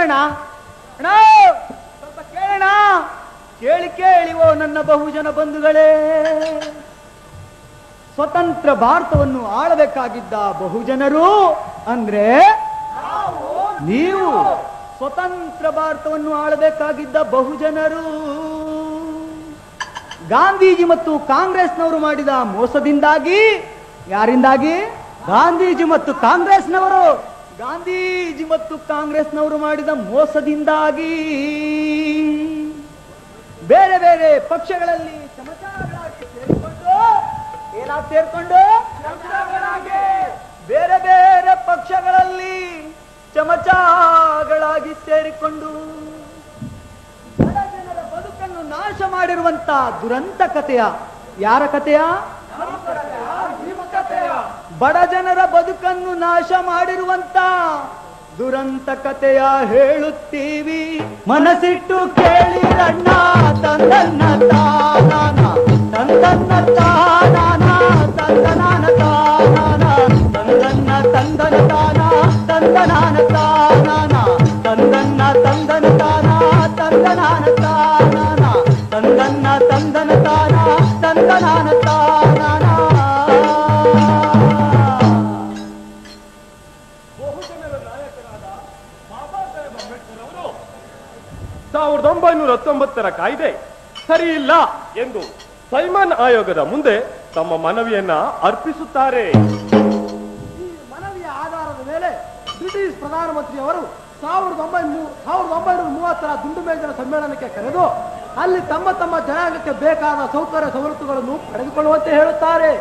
ಕೇಳೋಣ ಅಣ್ಣ, ಸ್ವಲ್ಪ ಕೇಳೋಣ. ಕೇಳಿವೋ ನನ್ನ ಬಹುಜನ ಬಂಧುಗಳೇ, ಸ್ವತಂತ್ರ ಭಾರತವನ್ನು ಆಳಬೇಕಾಗಿದ್ದ ಬಹುಜನರು ಅಂದ್ರೆ ನೀವು. ಸ್ವತಂತ್ರ ಭಾರತವನ್ನು ಆಳಬೇಕಾಗಿದ್ದ ಬಹುಜನರು ಗಾಂಧೀಜಿ ಮತ್ತು ಕಾಂಗ್ರೆಸ್ನವರು ಮಾಡಿದ ಮೋಸದಿಂದಾಗಿ. ಯಾರಿಂದಾಗಿ? ಗಾಂಧೀಜಿ ಮತ್ತು ಕಾಂಗ್ರೆಸ್ನವರು. ಗಾಂಧೀಜಿ ಮತ್ತು ಕಾಂಗ್ರೆಸ್ನವರು ಮಾಡಿದ ಮೋಸದಿಂದಾಗಿ ಬೇರೆ ಬೇರೆ ಪಕ್ಷಗಳಲ್ಲಿ ಚಮಚಗಳಾಗಿ ಸೇರಿಕೊಂಡು ಸೇರ್ಕೊಂಡು ಬೇರೆ ಬೇರೆ ಪಕ್ಷಗಳಲ್ಲಿ ಚಮಚಗಳಾಗಿ ಸೇರಿಕೊಂಡು ಬಡ ಜನರ ಬದುಕನ್ನು ನಾಶ ಮಾಡಿರುವಂತ ದುರಂತ ಕಥೆಯ. ಯಾರ ಕಥೆಯ? ಬಡ ಜನರ ಬದುಕನ್ನು ನಾಶ ಮಾಡಿರುವಂತ ದುರಂತ ಕಥೆಯ ಹೇಳುತ್ತೀವಿ. ಮನಸ್ಸಿಟ್ಟು ಕೇಳಿರಣ್ಣ, ತಂದನ್ನ ತಾನಾನ ತಂದನ್ನ ತಾನಾನ ತಂದನಾನ ತಾನಾನ ತಂದನ್ನ ತಂದನ ತಾನ ತಂದನಾನ ತಾನಾನ ತಂದನ್ನ ತಂದನ ತಾನ ತಂದನಾನ ತಾನಾನ ತಂದನ್ನ ತಂದನ ತಾನ ತಂದನಾನ ತಾನಾನ. 1919ರ ಕಾಯ್ದೆ ಸರಿ ಇಲ್ಲ ಎಂದು ಸೈಮನ್ ಆಯೋಗದ ಮುಂದೆ ತಮ್ಮ ಮನವಿಯನ್ನ ಅರ್ಪಿಸುತ್ತಾರೆ. ಈ ಮನವಿಯ ಆಧಾರದ ಮೇಲೆ ಬ್ರಿಟಿಷ್ ಪ್ರಧಾನಮಂತ್ರಿಯವರು 1930ರ ದುಂಡು ಮೇಜಿನ ಸಮ್ಮೇಳನಕ್ಕೆ ಕರೆದು ಅಲ್ಲಿ ತಮ್ಮ ತಮ್ಮ ಜನಾಂಗಕ್ಕೆ ಬೇಕಾದ ಸೌಕರ್ಯ ಸವಲತ್ತುಗಳನ್ನು ಪಡೆದುಕೊಳ್ಳುವಂತೆ ಹೇಳುತ್ತಾರೆ.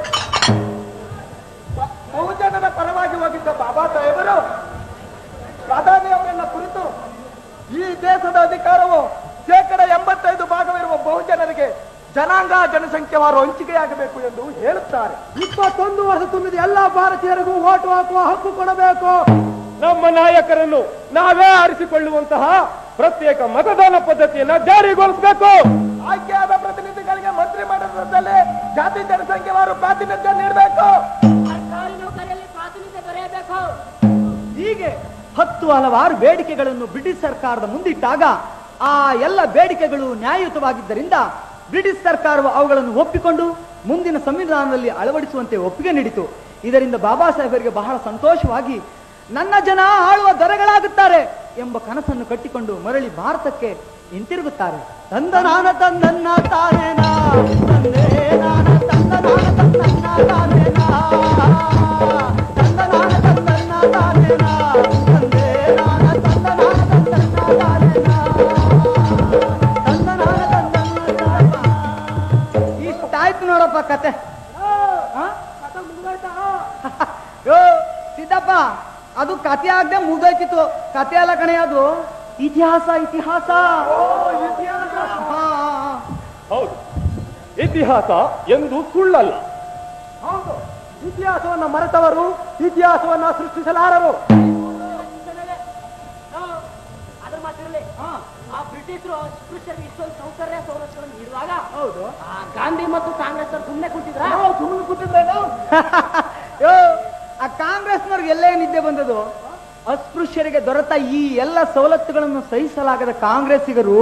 ಬಹುಜನರ ಪರವಾಗಿ ಹೋಗಿದ್ದ ಬಾಬಾ ಸಾಹೇಬರು ಪ್ರಧಾನಿಯವರನ್ನ ಕುರಿತು ಈ ದೇಶದ ಅಧಿಕಾರವು 85% ಬಹುಜನರಿಗೆ ಜನಾಂಗ ಜನಸಂಖ್ಯೆವಾರು ಹಂಚಿಕೆಯಾಗಬೇಕು ಎಂದು ಹೇಳುತ್ತಾರೆ. 21 ವರ್ಷ ತುಂಬಿದ ಎಲ್ಲಾ ಭಾರತೀಯರಿಗೂ ಓಟು ಹಾಕುವ ಹಕ್ಕು ಕೊಡಬೇಕು. ನಮ್ಮ ನಾಯಕರನ್ನು ನಾವೇ ಆರಿಸಿಕೊಳ್ಳುವಂತಹ ಪ್ರತ್ಯೇಕ ಮತದಾನ ಪದ್ಧತಿಯನ್ನ ಜಾರಿಗೊಳಿಸಬೇಕು. ಆಯ್ಕೆಯಾದ ಪ್ರತಿನಿಧಿಗಳಿಗೆ ಮಂತ್ರಿ ಮಂಡಲದಲ್ಲಿ ಜಾತಿ ಜನಸಂಖ್ಯೆವಾರು ಪ್ರಾತಿನಿಧ್ಯ ನೀಡಬೇಕು. ಸರ್ಕಾರಿ ನೌಕರಿಯಲ್ಲಿ ಪ್ರಾತಿನಿಧ್ಯ ದೊರೆಯಬೇಕು. ಹೀಗೆ 10 ಹಲವಾರು ಬೇಡಿಕೆಗಳನ್ನು ಬ್ರಿಟಿಷ್ ಸರ್ಕಾರದ ಮುಂದಿಟ್ಟಾಗ ಆ ಎಲ್ಲ ಬೇಡಿಕೆಗಳು ನ್ಯಾಯಯುತವಾಗಿದ್ದರಿಂದ ಬ್ರಿಟಿಷ್ ಸರ್ಕಾರವು ಅವುಗಳನ್ನು ಒಪ್ಪಿಕೊಂಡು ಮುಂದಿನ ಸಂವಿಧಾನದಲ್ಲಿ ಅಳವಡಿಸುವಂತೆ ಒಪ್ಪಿಗೆ ನೀಡಿತು. ಇದರಿಂದ ಬಾಬಾ ಸಾಹೇಬರಿಗೆ ಬಹಳ ಸಂತೋಷವಾಗಿ ನನ್ನ ಜನ ಆಳುವ ದೊರೆಗಳಾಗುತ್ತಾರೆ ಎಂಬ ಕನಸನ್ನು ಕಟ್ಟಿಕೊಂಡು ಮರಳಿ ಭಾರತಕ್ಕೆ ಹಿಂತಿರುಗುತ್ತಾರೆ. ತಂದನಾನ ತಂದನ್ನ ತಾನೇನಾ ತಂದೆ ನಾನ ತಂದನಾನ ತಂದನ್ನ ತಾನೇನಾ ತಂದನಾನ ತಂದನ್ನ ತಾನೇನಾ ತಂದೆ ನಾನ ತಂದನಾನ ತಂದನ್ನ ತಾನೇನಾ ತಂದನಾನ ತಂದನ್ನ. ಇಷ್ಟಾಯ್ತು ನೋಡಪ್ಪ ಕತೆ. ಯೋ ಸಿದ್ದಪ್ಪ, ಅದು ಕತೆ ಆಗದೆ ಮುಗ್ದೋಯ್ತಿತ್ತು. ಕತೆ ಅಲ್ಲ ಕಣೆ, ಅದು ಇತಿಹಾಸ. ಇತಿಹಾಸ ಹೌದು, ಇತಿಹಾಸ ಎಂದು ಸುಳ್ಳಲ್ಲ. ಹೌದು, ಇತಿಹಾಸವನ್ನ ಮರೆತವರು ಇತಿಹಾಸವನ್ನ ಸೃಷ್ಟಿಸಲಾರರು. ಅದ್ರ ಮಾತಿರಲಿ, ಆ ಬ್ರಿಟಿಷರು ಅಸ್ಪೃಶ್ಯರಿಗೆ ಇಷ್ಟೊಂದು ಸೌಕರ್ಯ ಸವಲತ್ತುಗಳನ್ನು ನೀಡುವಾಗ ಹೌದು, ಗಾಂಧಿ ಮತ್ತು ಕಾಂಗ್ರೆಸ್ ಅವರು ಸುಮ್ಮನೆ ಕೂತಿದ್ರ? ಸುಮ್ಮನೆ ಕೂತಿದ್ರೇನು? ಯೋ ಆ ಕಾಂಗ್ರೆಸ್ನವ್ರಿಗೆ ಎಲ್ಲೇ ನಿದ್ದೆ ಬಂದದು? ಅಸ್ಪೃಶ್ಯರಿಗೆ ದೊರೆತ ಈ ಎಲ್ಲ ಸವಲತ್ತುಗಳನ್ನು ಸಹಿಸಲಾಗದ ಕಾಂಗ್ರೆಸ್ಸಿಗರು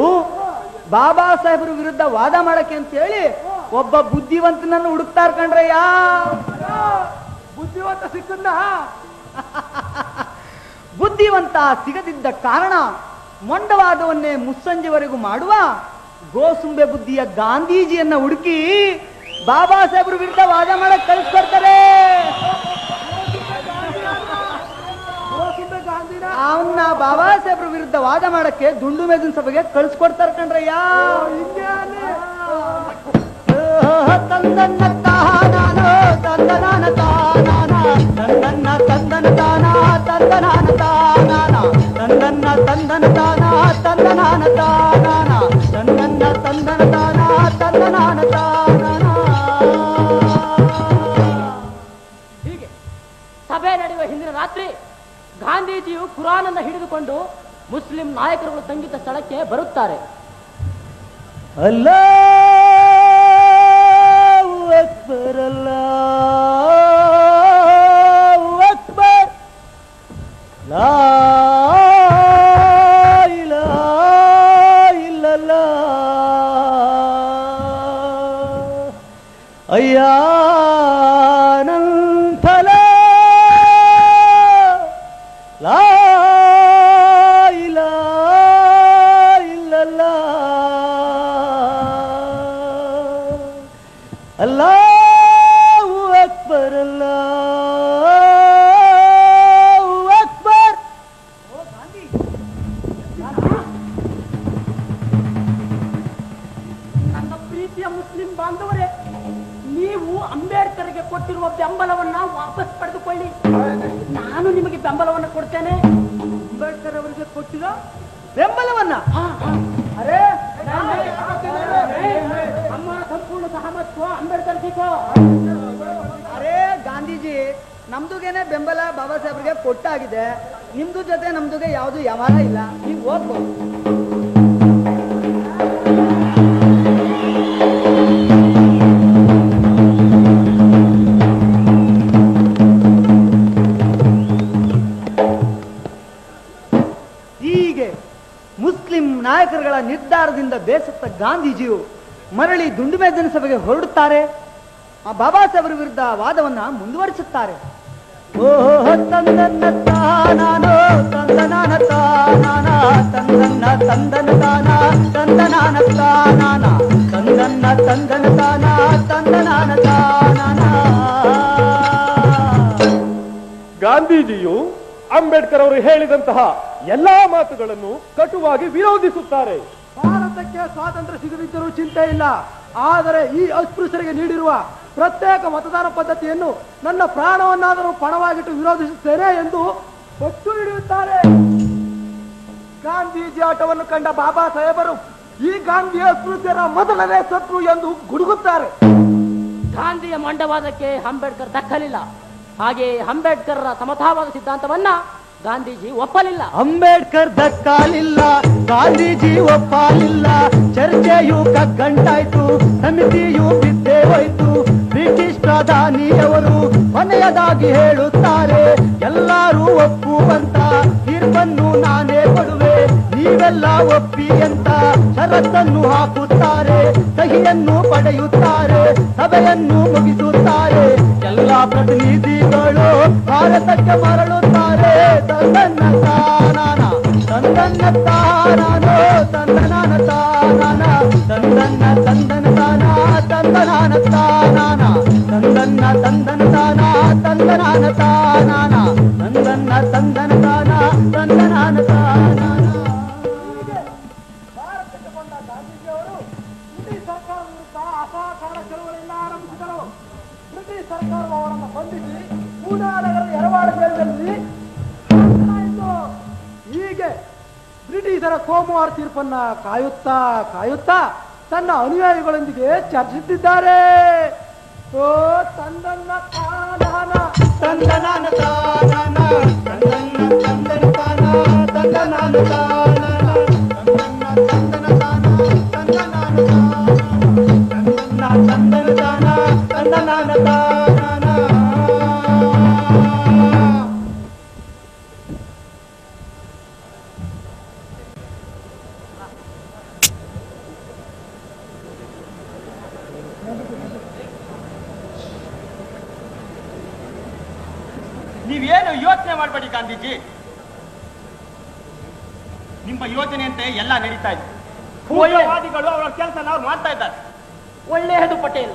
ಬಾಬಾ ಸಾಹೇಬರ ವಿರುದ್ಧ ವಾದ ಮಾಡಕ್ಕೆ ಅಂತ ಹೇಳಿ ಒಬ್ಬ ಬುದ್ಧಿವಂತನನ್ನು ಹುಡುಕ್ತಾರ ಕಣ್ರಯ್ಯ. ಬುದ್ಧಿವಂತ ಸಿಕ್ಕನ್ನ ಬುದ್ಧಿವಂತ ಸಿಗದಿದ್ದ ಕಾರಣ ಮೊಂಡವಾದವನ್ನೇ ಮುಸ್ಸಂಜೆವರೆಗೂ ಮಾಡುವ ಗೋಸುಂಬೆ ಬುದ್ಧಿಯ ಗಾಂಧೀಜಿಯನ್ನ ಹುಡುಕಿ ಬಾಬಾ ಸಾಹೇಬರ ವಿರುದ್ಧ ವಾದ ಮಾಡಕ್ ಕಳಿಸ್ಕೊಡ್ತಾರೆ. ಅವನ್ನ ಬಾಬಾ ಸಾಹೇಬ್ರ ವಿರುದ್ಧ ವಾದ ಮಾಡಕ್ಕೆ ದುಂಡು ಮೇಜಿನ ಸಭೆಗೆ ಕಳಿಸ್ಕೊಡ್ತಾರ ಕಣ್ರಯ್ಯ. ತಂದನ್ನ ತಾನಾನ ತಂದನಾನ ತಾನಾನ ತಂದನ್ನ ತಂದನ ತಾನ ತಂದನಾನ ತಾನಾನ ತಂದನ್ನ ತಂದನ ತಾನ ತಂದನಾನ ತಾನಾನ ತಂದನ್ನ ತಂದನ ತಾನ ತಂದನಾನ ತಾನಾನ. ಹೀಗೆ ಸಭೆ ನಡೆಯುವ ಹಿಂದಿನ ರಾತ್ರಿ ಗಾಂಧೀಜಿಯು ಕುರಾನನ್ನು ಹಿಡಿದುಕೊಂಡು ಮುಸ್ಲಿಂ ನಾಯಕರುಗಳು ತಂಗಿದ್ದ ಸ್ಥಳಕ್ಕೆ ಬರುತ್ತಾರೆ. ಅಲ್ಲಾಹು ಅಕ್ಬರ್ ಅಲ್ಲಾಹು ಅಕ್ಬರ್ ಲಾ ಅಲ್ಲಾಹು ಅಕ್ಬರ್. ಓ ಗಾಂಧಿ, ನನ್ನ ಪ್ರೀತಿಯ ಮುಸ್ಲಿಂ ಬಾಂಧವರೇ, ನೀವು ಅಂಬೇಡ್ಕರ್ಗೆ ಕೊಟ್ಟಿರುವ ಬೆಂಬಲವನ್ನ ವಾಪಸ್ ಪಡೆದುಕೊಳ್ಳಿ. ನಾನು ನಿಮಗೆ ಬೆಂಬಲವನ್ನು ಕೊಡ್ತೇನೆ. ಅಂಬೇಡ್ಕರ್ ಅವರಿಗೆ ಕೊಟ್ಟಿದ ಬೆಂಬಲವನ್ನ ಅರೆ ನಮ್ಮ ಸಂಪೂರ್ಣ ಸಹಮತ್ವ ಅಂಬೇಡ್ಕರ್ ಸಿಕ್ಕೋ. ಅರೇ ಗಾಂಧೀಜಿ, ನಮ್ದುಗೇನೆ ಬೆಂಬಲ ಬಾಬಾ ಸಾಹೇಬ್ರಿಗೆ ಕೊಟ್ಟಾಗಿದೆ. ನಿಮ್ದು ಜೊತೆ ನಮ್ದುಗೆ ಯಾವುದು ವ್ಯವಹಾರ ಇಲ್ಲ. ನೀವು ಹೋಗ್ಬೋದು. ಹೀಗೆ ಮುಸ್ಲಿಂ ನಾಯಕರುಗಳ ನಿರ್ಧಾರದಿಂದ ಬೇಸತ್ತ ಗಾಂಧೀಜಿಯು ಮರಳಿ ದುಂಡುಮೇಜಿನ ಸಭೆಗೆ ಹೊರಡುತ್ತಾರೆ. ಆ ಬಾಬಾ ಸಾಹೇಬರ ವಿರುದ್ಧ ವಾದವನ್ನ ಮುಂದುವರಿಸುತ್ತಾರೆ. ಓಹೋ ತಂದನ್ನ ತಾನಾನೋ ತಂದನಾನ ತಾನಾನ ತಂದನ್ನ ತಂದನ ತಾನ ತಂದನಾನ ತಾನಾನ ತಂದನ್ನ ತಂದನ ತಾನ ತಂದನಾನ ತಾನಾನ. ಗಾಂಧೀಜಿಯು ಅಂಬೇಡ್ಕರ್ ಅವರು ಹೇಳಿದಂತಹ ಎಲ್ಲಾ ಮಾತುಗಳನ್ನು ಕಟುವಾಗಿ ವಿರೋಧಿಸುತ್ತಾರೆ. ಭಾರತಕ್ಕೆ ಸ್ವಾತಂತ್ರ್ಯ ಸಿಗದಿದ್ದರೂ ಚಿಂತೆ ಇಲ್ಲ, ಆದರೆ ಈ ಅಸ್ಪೃಶ್ಯರಿಗೆ ನೀಡಿರುವ ಪ್ರತ್ಯೇಕ ಮತದಾನ ಪದ್ಧತಿಯನ್ನು ನನ್ನ ಪ್ರಾಣವನ್ನಾದರೂ ಪಣವಾಗಿಟ್ಟು ವಿರೋಧಿಸುತ್ತೇನೆ ಎಂದು ಒತ್ತು ಹಿಡಿಯುತ್ತಾರೆ. ಗಾಂಧೀಜಿ ಆಟವನ್ನು ಕಂಡ ಬಾಬಾ ಸಾಹೇಬರು ಈ ಗಾಂಧಿ ಅಸ್ಪೃಶ್ಯರ ಮೊದಲನೇ ಶತ್ರು ಎಂದು ಗುಡುಗುತ್ತಾರೆ. ಗಾಂಧಿಯ ಮಂಡವಾದಕ್ಕೆ ಅಂಬೇಡ್ಕರ್ ದಕ್ಕಲಿಲ್ಲ. ಹಾಗೆ ಅಂಬೇಡ್ಕರ್ ಸಮತಾವಾದ ಸಿದ್ಧಾಂತವನ್ನ ಗಾಂಧೀಜಿ ಒಪ್ಪಲಿಲ್ಲ. ಅಂಬೇಡ್ಕರ್ ದಕ್ಕಾಲಿಲ್ಲ, ಗಾಂಧೀಜಿ ಒಪ್ಪಲಿಲ್ಲ. ಚರ್ಚೆಯು ಕಗ್ಗಂಟಾಯ್ತು, ಸಮಿತಿಯು ಬಿದ್ದೇ ಹೋಯ್ತು. ಬ್ರಿಟಿಷ್ ಪ್ರಧಾನಿಯವರು ಕೊನೆಯದಾಗಿ ಹೇಳುತ್ತಾರೆ, ಎಲ್ಲರೂ ಒಪ್ಪುವಂತ ತೀರ್ಪನ್ನು ನಾನೇ ಕೊಡುವೆ, ನೀವೆಲ್ಲ ಒಪ್ಪಿ ಅಂತ ಷರತ್ತನ್ನು ಹಾಕುತ್ತಾರೆ. ಸಹಿಯನ್ನು ಪಡೆಯುತ್ತಾರೆ, ಸಭೆಯನ್ನು ಮುಗಿಸುತ್ತಾರೆ. ಎಲ್ಲ ಪ್ರತಿನಿಧಿಗಳು ಭಾರತಕ್ಕೆ ಮರಳುತ್ತಾರೆ. ತಂದನ್ನ ತಾನಾನ ತಂದನ್ನ ತಾನಾನೋ ತಂದನಾನ ತಾನಾನ ತಂದನ್ನ ತಂದನ ತಾನ ತಂದನಾನ ತಾನಾನ ತಂದನ್ನ ತಂದನ ತಾನ ತಂದನಾನ ತಾನಾನ ತಂದನ್ನ ತಂದನ ತಾನ ತಂದನಾನ ತಾನಾನ. ಭಾರತಕ್ಕೆ ಬಂದ ಗಾಂಧೀಜಿಯವರು ಬ್ರಿಟಿಷ್ ಸರ್ಕಾರ ವಿರುದ್ಧ ಅಸಹಕಾರ ಚಳವಳಿಯನ್ನು ಆರಂಭಿಸಿದರು. ಬ್ರಿಟಿಷ್ ಸರ್ಕಾರವು ಅವರನ್ನು ಬಂಧಿಸಿ ಪೂನಾನಗರ ಎರವಾಡ ಜೈಲಿನಲ್ಲಿ ಹಾಕಲಾಯಿತು. ಹೀಗೆ ಬ್ರಿಟಿಷರ ಸೋಮವಾರ ತೀರ್ಪನ್ನ ಕಾಯುತ್ತಾ ತನ್ನ ಅನುಯಾಯಿಗಳೊಂದಿಗೆ ಚರ್ಚಿಸಿದ್ದಾರೆ. ಓ ತಂದನ್ನ ತಾನಾನ ತಂದನಾನ ತಾನಾನ ತಂದನ್ನ ತಂದನ ತಾನ ತಂದನಾನ ತಾನಾನ ತಂದನ್ನ ತಂದನ ತಾನ ತಂದನಾನ ತಂದನ್ನ ತಂದನ ತಾನ ತಂದನಾನ ತಾನಾನ. ನೀವೇನು ಯೋಚನೆ ಮಾಡಬೇಡಿ ಗಾಂಧೀಜಿ, ನಿಮ್ಮ ಯೋಜನೆಯಂತೆ ಎಲ್ಲ ನಡೀತಾ ಇದೆ. ಭೂಯವಾದಿಗಳು ಅವರ ಕೆಲಸ ನಾವು ಮಾಡ್ತಾ ಇದ್ದಾರೆ. ಒಳ್ಳೆಯದು ಪಟೇಲ್.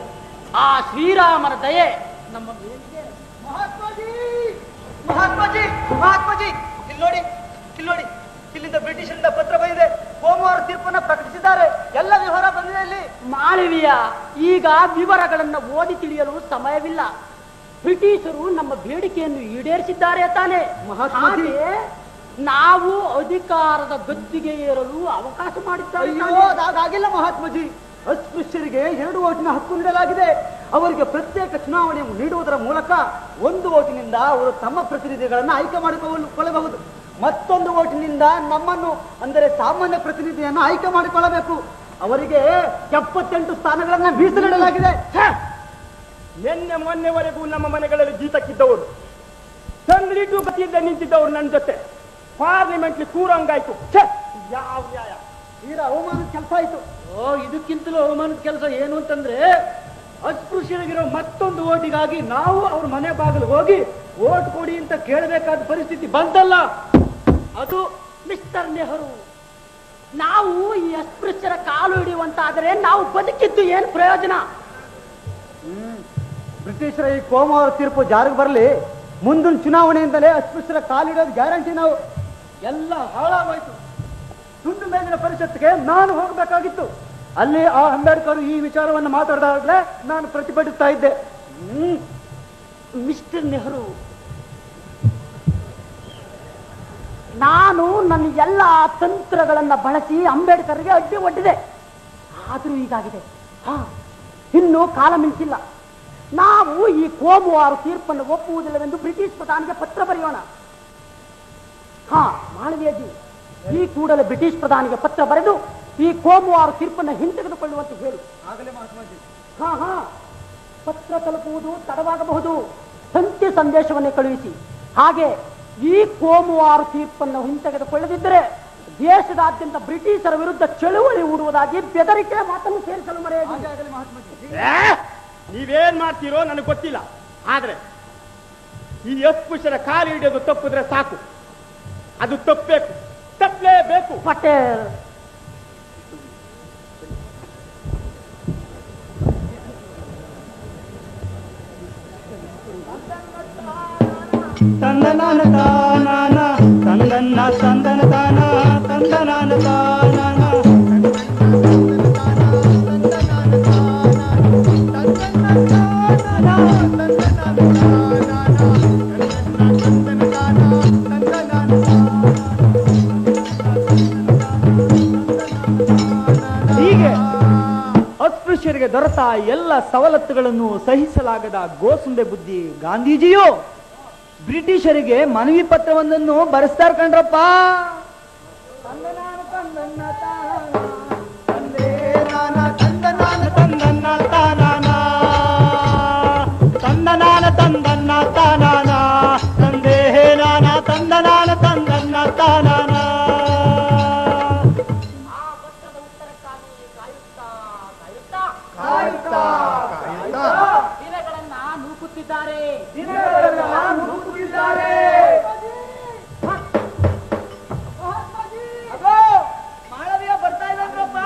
ಆ ಶ್ರೀರಾಮರ ದಯೆ ನಮ್ಮ ಮೇಲಿದೆ. ಮಹಾತ್ಮಾಜಿ ಮಹಾತ್ಮಾಜಿ ಮಹಾತ್ಮಾಜಿ, ಇಲ್ಲಿ ನೋಡಿ ಇಲ್ಲಿ ನೋಡಿ, ಇಲ್ಲಿಂದ ಬ್ರಿಟಿಷರಿಂದ ಪತ್ರ ಬಂದಿದೆ. ಸೋಮವಾರ ತೀರ್ಪನ್ನ ಪ್ರಕಟಿಸಿದ್ದಾರೆ. ಎಲ್ಲ ವಿವರ ಬಂದಿದೆ ಇಲ್ಲಿ. ಮಾಳವಿಯ ಈಗ ವಿವರಗಳನ್ನು ಓದಿ ತಿಳಿಯಲು ಸಮಯವಿಲ್ಲ. ಬ್ರಿಟಿಷರು ನಮ್ಮ ಬೇಡಿಕೆಯನ್ನು ಈಡೇರಿಸಿದ್ದಾರೆ ತಾನೆ. ಮಹಾತ್ಮಾಜಿ. ಹಾಗೆ ನಾವು ಅಧಿಕಾರದ ಗದ್ದಿಗೆ ಏರಲು ಅವಕಾಶ ಮಾಡಿದ್ದಾರೆ. ಅಯ್ಯೋ, ಅದಾಗಿಲ್ಲ ಮಹಾತ್ಮಾಜಿ. ಅಸ್ಪೃಶ್ಯರಿಗೆ 2 ಓಟಿನ ಹಕ್ಕು ನೀಡಲಾಗಿದೆ. ಅವರಿಗೆ ಪ್ರತ್ಯೇಕ ಚುನಾವಣೆ ನೀಡುವುದರ ಮೂಲಕ 1 ಓಟಿನಿಂದ ಅವರು ತಮ್ಮ ಪ್ರತಿನಿಧಿಗಳನ್ನು ಆಯ್ಕೆ ಮಾಡಿಕೊಳ್ಳಬಹುದು. ಮತ್ತೊಂದು ಓಟಿನಿಂದ ನಮ್ಮನ್ನು, ಅಂದರೆ ಸಾಮಾನ್ಯ ಪ್ರತಿನಿಧಿಯನ್ನು ಆಯ್ಕೆ ಮಾಡಿಕೊಳ್ಳಬೇಕು. ಅವರಿಗೆ 78 ಸ್ಥಾನಗಳನ್ನ ಮೀಸಲಿಡಲಾಗಿದೆ. ನಿನ್ನೆ ಮೊನ್ನೆವರೆಗೂ ನಮ್ಮ ಮನೆಗಳಲ್ಲಿ ಜೀತಕ್ಕಿದ್ದವರು, ತಂದ್ರಿಟ್ಟು ಗತಿಯಿಂದ ನಿಂತಿದ್ದವರು ನನ್ನ ಜೊತೆ ಪಾರ್ಲಿಮೆಂಟ್ಲಿ ಕೂರಂಗಾಯ್ತು. ಯಾವ ನ್ಯಾಯ! ತೀರಾ ಅವಮಾನದ ಕೆಲಸ ಆಯ್ತು. ಇದಕ್ಕಿಂತಲೂ ಅವಮಾನದ ಕೆಲಸ ಏನು ಅಂತಂದ್ರೆ, ಅಸ್ಪೃಶ್ಯರಿಗಿರೋ ಮತ್ತೊಂದು ಓಟಿಗಾಗಿ ನಾವು ಅವ್ರ ಮನೆ ಬಾಗಿಲು ಹೋಗಿ ಓಟ್ ಕೊಡಿ ಅಂತ ಕೇಳಬೇಕಾದ ಪರಿಸ್ಥಿತಿ ಬಂತಲ್ಲ. ಅದು ಮಿಸ್ಟರ್ ನೆಹರು, ನಾವು ಈ ಅಸ್ಪೃಶ್ಯರ ಕಾಲು ಹಿಡಿಯುವಂತಾದರೆ ನಾವು ಬದುಕಿದ್ದು ಏನು ಪ್ರಯೋಜನ? ಬ್ರಿಟಿಷರ ಈ ಕೋಮುವಾದ ತೀರ್ಪು ಜಾರಿಗೆ ಬರಲಿ, ಮುಂದಿನ ಚುನಾವಣೆಯಿಂದಲೇ ಅಸ್ಪೃಶ್ಯರ ಕಾಲಿಡೋದು ಗ್ಯಾರಂಟಿ. ನಾವು ಎಲ್ಲ ಹಾಳಾಗೋಯ್ತು. ತುಂಡು ಮೇಲಿನ ಪರಿಷತ್ಗೆ ನಾನು ಹೋಗಬೇಕಾಗಿತ್ತು. ಅಲ್ಲಿ ಆ ಅಂಬೇಡ್ಕರ್ ಈ ವಿಚಾರವನ್ನು ಮಾತಾಡಿದಾಗಲೇ ನಾನು ಪ್ರತಿಭಟಿಸ್ತಾ ಇದ್ದೆ. ಮಿಸ್ಟರ್ ನೆಹರು, ನಾನು ನನ್ನ ಎಲ್ಲ ತಂತ್ರಗಳನ್ನ ಬಳಸಿ ಅಂಬೇಡ್ಕರ್ಗೆ ಅಡ್ಡಿ ಒಡ್ಡಿದೆ. ಆದರೂ ಹೀಗಾಗಿದೆ. ಇನ್ನು ಕಾಲ ಮಿಂಚಿಲ್ಲ. ನಾವು ಈ ಕೋಮುವಾರ ತೀರ್ಪನ್ನು ಒಪ್ಪುವುದಿಲ್ಲವೆಂದು ಬ್ರಿಟಿಷ್ ಪ್ರಧಾನಿಗೆ ಪತ್ರ ಬರೆಯೋಣ. ಮಾಳವಿಯಾಜಿ, ಈ ಕೂಡಲೇ ಬ್ರಿಟಿಷ್ ಪ್ರಧಾನಿಗೆ ಪತ್ರ ಬರೆದು ಈ ಕೋಮುವಾರ ತೀರ್ಪನ್ನು ಹಿಂತೆಗೆದುಕೊಳ್ಳುವಂತೆ ಹೇಳಿ. ಪತ್ರ ತಲುಪುವುದು ತಡವಾಗಬಹುದು. ಸಂಖ್ಯೆ ಸಂದೇಶವನ್ನೇ ಕಳುಹಿಸಿ. ಹಾಗೆ ಈ ಕೋಮುವಾರ ತೀರ್ಪನ್ನು ಹಿಂತೆಗೆದುಕೊಳ್ಳದಿದ್ದರೆ ದೇಶದಾದ್ಯಂತ ಬ್ರಿಟಿಷರ ವಿರುದ್ಧ ಚಳುವಳಿ ಹೂಡುವುದಾಗಿ ಬೆದರಿಕೆ ಮಾತನ್ನು ಸೇರಿಸಲು ಮರೆಯಲಿ. ನೀವೇನ್ ಮಾಡ್ತೀರೋ ನನಗೆ ಗೊತ್ತಿಲ್ಲ. ಆದ್ರೆ ಈ ಅಸ್ಪೃಶ್ಯರ ಕಾಲು ಹಿಡಿಯೋದು ತಪ್ಪಿದ್ರೆ ಸಾಕು. ಅದು ತಪ್ಪಲೇಬೇಕು. ಪಟೇಲ್, ತಂದನಾನ ತಾನಾನ ತಂದನ್ನ ತಂದನ ತಾನ ತಂದನಾನ ತಾನಾನ ಹೀಗೆ ಅಸ್ಪೃಶ್ಯರಿಗೆ ದೊರೆತ ಎಲ್ಲ ಸವಲತ್ತುಗಳನ್ನು ಸಹಿಸಲಾಗದ ಗೋಸುಂಡೆ ಬುದ್ಧಿ ಗಾಂಧೀಜಿಯು ಬ್ರಿಟಿಷರಿಗೆ ಮನವಿ ಪತ್ರವೊಂದನ್ನು ಬರೆಸ್ತಾರ ಕಣ್ರಪ್ಪ. ತಂದನಾನ ತಂದನ್ನ ತಾನಾನ ತಂದೆ ನಾನ ತಂದನಾನ ತಂದನ್ನ ತಾನಾನ. ದಿನಗಳನ್ನ ನೂಕುತ್ತಿದ್ದಾರೆ. ಮಾಳವಿಯ ಬರ್ತಾ ಇಲ್ಲಪ್ಪ,